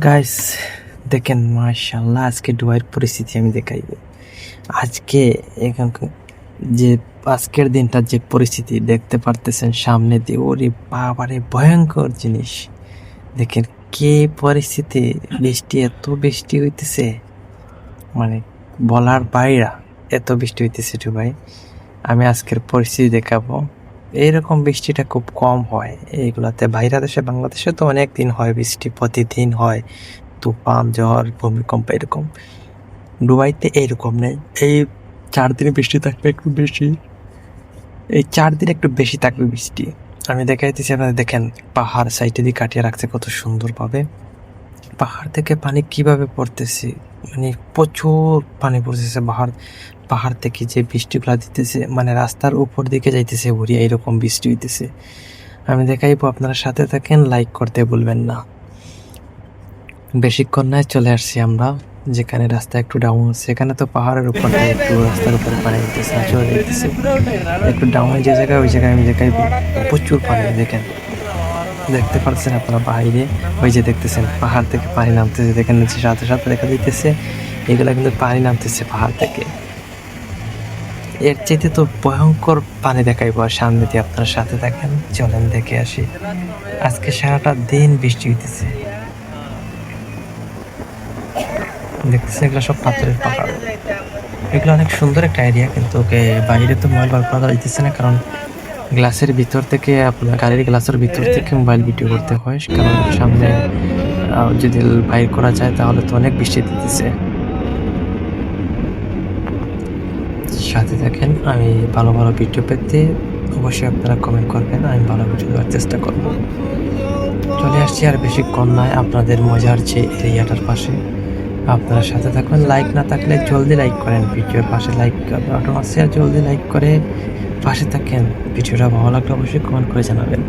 Guys, দেখেন মাশাআল্লাহ আজকে দুবাইয়ের পরিস্থিতি আমি দেখাইব। আজকে এখানকার যে আজকের দিনটার যে পরিস্থিতি দেখতে পারতেছেন সামনে দিয়ে, ওরে বাবারে ভয়ঙ্কর জিনিস। দেখেন কি পরিস্থিতি, বৃষ্টি এত বৃষ্টি হইতেছে, মানে বলার বাইরা এত বৃষ্টি হইতেছে দুবাই। আমি আজকের পরিস্থিতি দেখাবো। এইরকম বৃষ্টিটা খুব কম হয় এইগুলাতে। বাইরে দেশে বাংলাদেশে তো অনেক দিন হয় বৃষ্টি, প্রতিদিন হয় তুফান, ঝড়, ভূমিকম্প এরকম। দুবাইতে এরকম নেই। এই 4 দিনে বৃষ্টি থাকবে একটু বেশি, এই 4 দিন একটু বেশি থাকবে বৃষ্টি। আমি দেখাইতেছি আপনাদের, দেখেন পাহাড় সাইডে দিয়ে কাটিয়ে রাখছে কত সুন্দরভাবে। পাহাড় থেকে পানি কিভাবে পড়তেছে, মানে প্রচুর পানি পড়তেছে। পাহাড় থেকে যে বৃষ্টিগুলা দিতেছে, মানে রাস্তার উপর দিকে যাইতেছে ভরিয়া, এরকম বৃষ্টি হইতেছে। আমি দেখাইবো, আপনারা সাথে থাকেন, লাইক করতে ভুলবেন না। বেশিক্ষণ নয়, চলে আসছি আমরা যেখানে রাস্তা একটু ডাউন, সেখানে তো পাহাড়ের উপর দিয়ে একটু রাস্তার উপরে পানি দিতেছে, চলে যেতেছে। একটু ডাউনে যে জায়গায়, ওই জায়গায় আমি দেখাইবো প্রচুর পানি। দেখেন, দেখতে পাচ্ছেন আপনারা বাইরে, ওই যে দেখতেছেন পাহাড় থেকে পানি নামতেছে, দেখেন নিচে সাথে সাথে দেখা দিতেছে, এগুলা কিন্তু পানি নামতেছে পাহাড় থেকে। এর চাইতে তো ভয়ঙ্কর পানি দেখাইবো আর সামনে দিয়ে, আপনার সাথে থাকেন, চলেন দেখে আসি। আজকে সারাটা দিন বৃষ্টি হইতেছে, দেখতেছেন এগুলো সব পাথরের পাহাড়। এগুলো অনেক সুন্দর একটা এরিয়া, কিন্তু ওকে বাইরে তো মোবাইল বার করা যাইতেছে না, কারণ গ্লাসের ভিতর থেকে, আপনার গাড়ির গ্লাসের ভিতর থেকে মোবাইল ভিডিও করতে হয়, কারণ সামনে যদি বাইর করা যায় তাহলে তো অনেক বৃষ্টি দিতেছে। সাথে দেখেন, আমি ভালো ভালো ভিডিও পেতে অবশ্যই আপনারা কমেন্ট করবেন, আমি ভালো ভিডিও দেওয়ার চেষ্টা করব। চলে আসছি আর বেশিক্ষণ নয়, আপনাদের মজার যে এরিয়াটার পাশে। আপনারা সাথে থাকুন, লাইক না থাকলে জলদি লাইক করেন, ভিডিওর পাশে লাইক বাটন আছে, আর জলদি লাইক করে পাশে থাকেন। ভিডিওটা ভালো লাগলে অবশ্যই কমেন্ট করে জানাবেন।